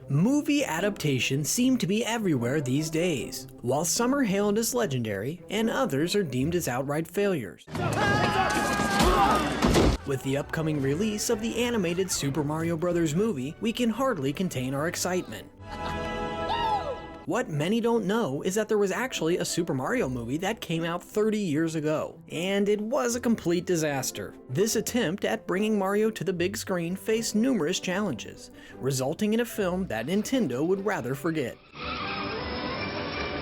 Movie adaptations seem to be everywhere these days. While some are hailed as legendary, and others are deemed as outright failures. With the upcoming release of the animated Super Mario Bros. Movie, we can hardly contain our excitement. What many don't know is that there was actually a Super Mario movie that came out 30 years ago, and it was a complete disaster. This attempt at bringing Mario to the big screen faced numerous challenges, resulting in a film that Nintendo would rather forget.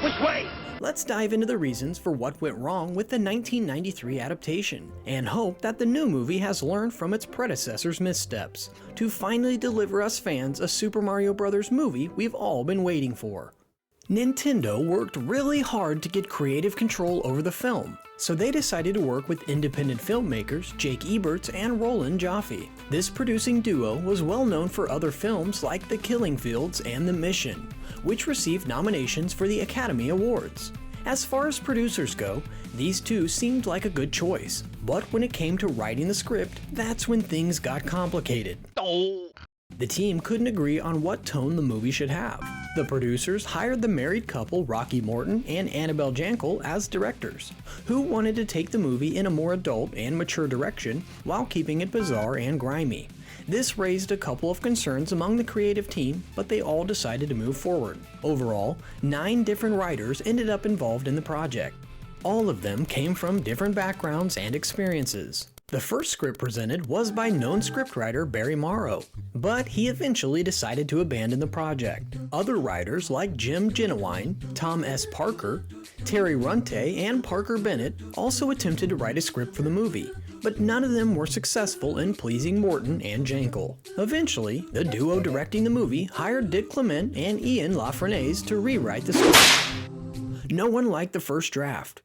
Which way? Let's dive into the reasons for what went wrong with the 1993 adaptation, and hope that the new movie has learned from its predecessor's missteps, to finally deliver us fans a Super Mario Bros. Movie we've all been waiting for. Nintendo worked really hard to get creative control over the film, so they decided to work with independent filmmakers Jake Eberts and Roland Joffe. This producing duo was well known for other films like The Killing Fields and The Mission, which received nominations for the Academy Awards. As far as producers go, these two seemed like a good choice, but when it came to writing the script, that's when things got complicated. The team couldn't agree on what tone the movie should have. The producers hired the married couple Rocky Morton and Annabelle Jankel as directors, who wanted to take the movie in a more adult and mature direction while keeping it bizarre and grimy. This raised a couple of concerns among the creative team, but they all decided to move forward. Overall, 9 different writers ended up involved in the project. All of them came from different backgrounds and experiences. The first script presented was by known scriptwriter Barry Morrow, but he eventually decided to abandon the project. Other writers like Jim Genowine, Tom S. Parker, Terry Runte, and Parker Bennett also attempted to write a script for the movie, but none of them were successful in pleasing Morton and Jankel. Eventually, the duo directing the movie hired Dick Clement and Ian LaFreniere to rewrite the script. No one liked the first draft,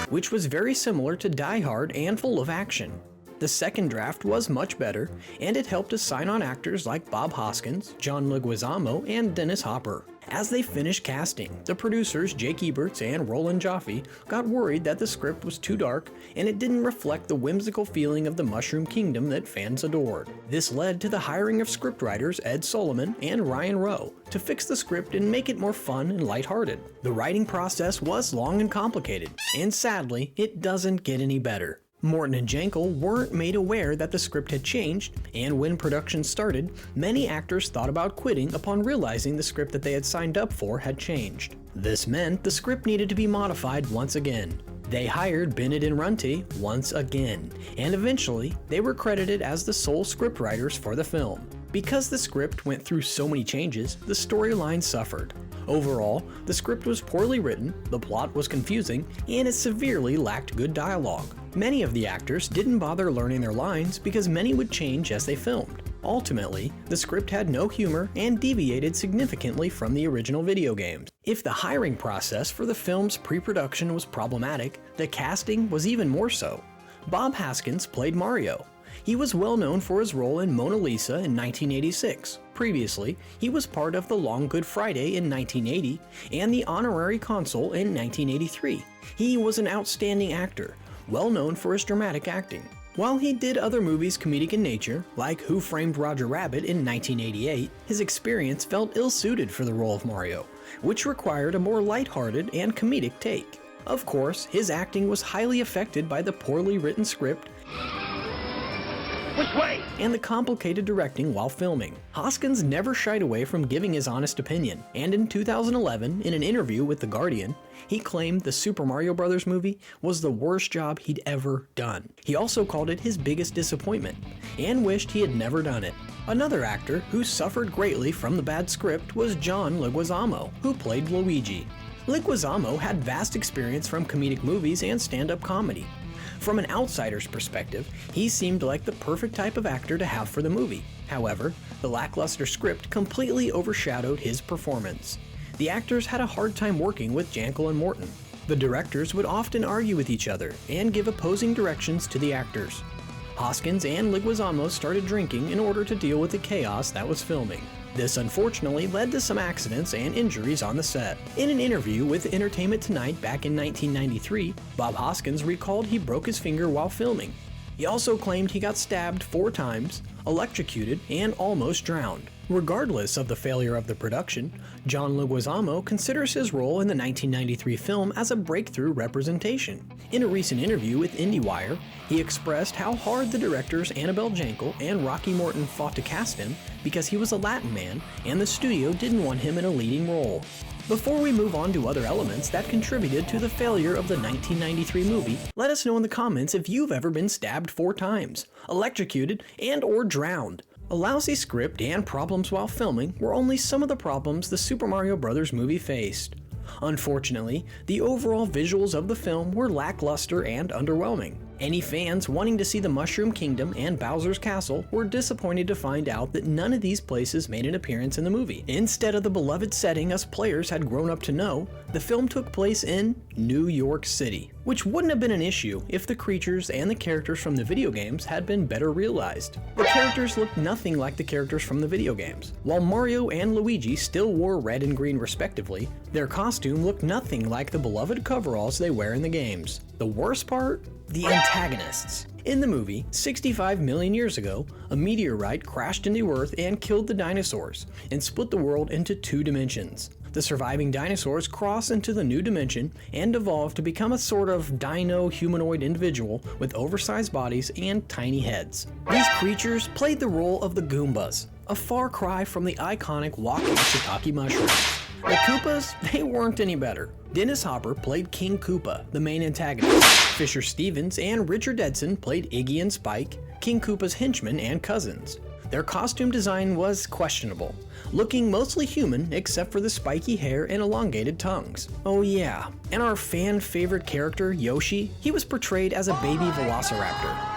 which was very similar to Die Hard and full of action. The second draft was much better, and it helped to sign on actors like Bob Hoskins, John Leguizamo, and Dennis Hopper. As they finished casting, the producers Jake Eberts and Roland Joffe got worried that the script was too dark and it didn't reflect the whimsical feeling of the Mushroom Kingdom that fans adored. This led to the hiring of scriptwriters Ed Solomon and Ryan Rowe to fix the script and make it more fun and lighthearted. The writing process was long and complicated, and sadly, it doesn't get any better. Morton and Jankel weren't made aware that the script had changed, and when production started, many actors thought about quitting upon realizing the script that they had signed up for had changed. This meant the script needed to be modified once again. They hired Bennett and Runte once again, and eventually they were credited as the sole scriptwriters for the film. Because the script went through so many changes, the storyline suffered. Overall, the script was poorly written, the plot was confusing, and it severely lacked good dialogue. Many of the actors didn't bother learning their lines because many would change as they filmed. Ultimately, the script had no humor and deviated significantly from the original video games. If the hiring process for the film's pre-production was problematic, the casting was even more so. Bob Hoskins played Mario. He was well known for his role in Mona Lisa in 1986. Previously, he was part of The Long Good Friday in 1980 and The Honorary Consul in 1983. He was an outstanding actor, well known for his dramatic acting. While he did other movies comedic in nature, like Who Framed Roger Rabbit in 1988, his experience felt ill-suited for the role of Mario, which required a more lighthearted and comedic take. Of course, his acting was highly affected by the poorly written script Which way? and the complicated directing while filming. Hoskins never shied away from giving his honest opinion, and in 2011, in an interview with The Guardian, he claimed the Super Mario Bros. Movie was the worst job he'd ever done. He also called it his biggest disappointment, and wished he had never done it. Another actor who suffered greatly from the bad script was John Leguizamo, who played Luigi. Leguizamo had vast experience from comedic movies and stand-up comedy. From an outsider's perspective, he seemed like the perfect type of actor to have for the movie. However, the lackluster script completely overshadowed his performance. The actors had a hard time working with Jankel and Morton. The directors would often argue with each other and give opposing directions to the actors. Hoskins and Leguizamo started drinking in order to deal with the chaos that was filming. This unfortunately led to some accidents and injuries on the set. In an interview with Entertainment Tonight back in 1993, Bob Hoskins recalled he broke his finger while filming. He also claimed he got stabbed 4 times, electrocuted, and almost drowned. Regardless of the failure of the production, John Leguizamo considers his role in the 1993 film as a breakthrough representation. In a recent interview with IndieWire, he expressed how hard the directors Annabelle Jankel and Rocky Morton fought to cast him because he was a Latin man and the studio didn't want him in a leading role. Before we move on to other elements that contributed to the failure of the 1993 movie, let us know in the comments if you've ever been stabbed 4 times, electrocuted, and/or drowned. A lousy script and problems while filming were only some of the problems the Super Mario Bros. Movie faced. Unfortunately, the overall visuals of the film were lackluster and underwhelming. Any fans wanting to see the Mushroom Kingdom and Bowser's Castle were disappointed to find out that none of these places made an appearance in the movie. Instead of the beloved setting us players had grown up to know, the film took place in New York City, which wouldn't have been an issue if the creatures and the characters from the video games had been better realized. The characters looked nothing like the characters from the video games. While Mario and Luigi still wore red and green respectively, their costume looked nothing like the beloved coveralls they wear in the games. The worst part? The antagonists. In the movie, 65 million years ago, a meteorite crashed into Earth and killed the dinosaurs, and split the world into 2 dimensions. The surviving dinosaurs cross into the new dimension and evolve to become a sort of dino-humanoid individual with oversized bodies and tiny heads. These creatures played the role of the Goombas, a far cry from the iconic walking shiitake mushrooms. The Koopas, they weren't any better. Dennis Hopper played King Koopa, the main antagonist. Fisher Stevens and Richard Edson played Iggy and Spike, King Koopa's henchmen and cousins. Their costume design was questionable, looking mostly human except for the spiky hair and elongated tongues. Oh yeah, and our fan favorite character, Yoshi, he was portrayed as a baby velociraptor.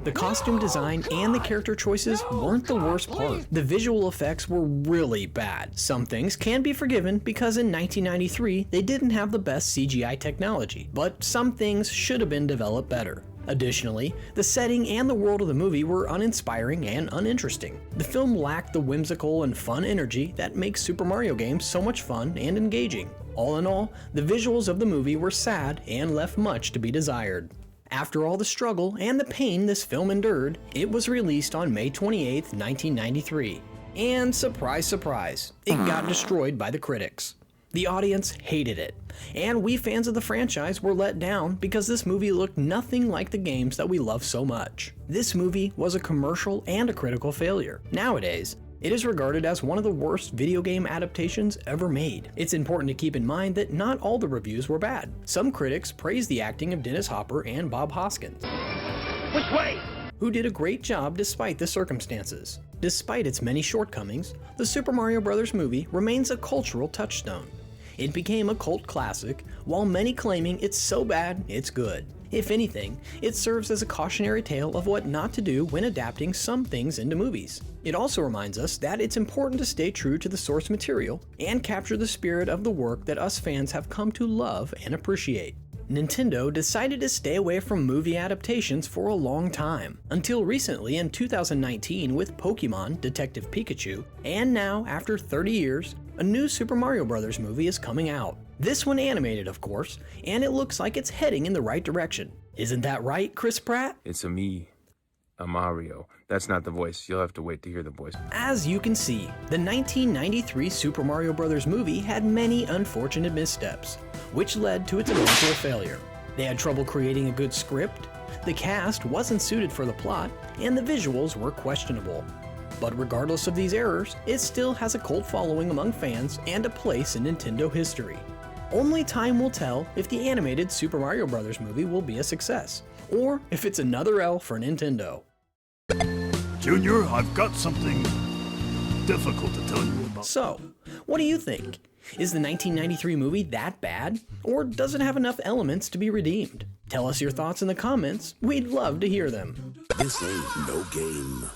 The costume design and the character choices weren't the worst part. The visual effects were really bad. Some things can be forgiven because in 1993 they didn't have the best CGI technology, but some things should have been developed better. Additionally, the setting and the world of the movie were uninspiring and uninteresting. The film lacked the whimsical and fun energy that makes Super Mario games so much fun and engaging. All in all, the visuals of the movie were sad and left much to be desired. After all the struggle and the pain this film endured, it was released on May 28, 1993. And surprise, surprise, it got destroyed by the critics. The audience hated it, and we fans of the franchise were let down because this movie looked nothing like the games that we love so much. This movie was a commercial and a critical failure. Nowadays, it is regarded as one of the worst video game adaptations ever made. It's important to keep in mind that not all the reviews were bad. Some critics praised the acting of Dennis Hopper and Bob Hoskins, Which way? who did a great job despite the circumstances. Despite its many shortcomings, the Super Mario Bros. Movie remains a cultural touchstone. It became a cult classic, while many claiming it's so bad it's good. If anything, it serves as a cautionary tale of what not to do when adapting some things into movies. It also reminds us that it's important to stay true to the source material and capture the spirit of the work that us fans have come to love and appreciate. Nintendo decided to stay away from movie adaptations for a long time, until recently in 2019 with Pokemon Detective Pikachu, and now, after 30 years, a new Super Mario Bros. Movie is coming out. This one animated, of course, and it looks like it's heading in the right direction. Isn't that right, Chris Pratt? It's a Mario. That's not the voice. You'll have to wait to hear the voice. As you can see, the 1993 Super Mario Bros. Movie had many unfortunate missteps, which led to its eventual failure. They had trouble creating a good script, the cast wasn't suited for the plot, and the visuals were questionable. But regardless of these errors, it still has a cult following among fans and a place in Nintendo history. Only time will tell if the animated Super Mario Bros. Movie will be a success, or if it's another L for Nintendo. Junior, I've got something difficult to tell you about. So, what do you think? Is the 1993 movie that bad? Or does it have enough elements to be redeemed? Tell us your thoughts in the comments. We'd love to hear them. This ain't no game.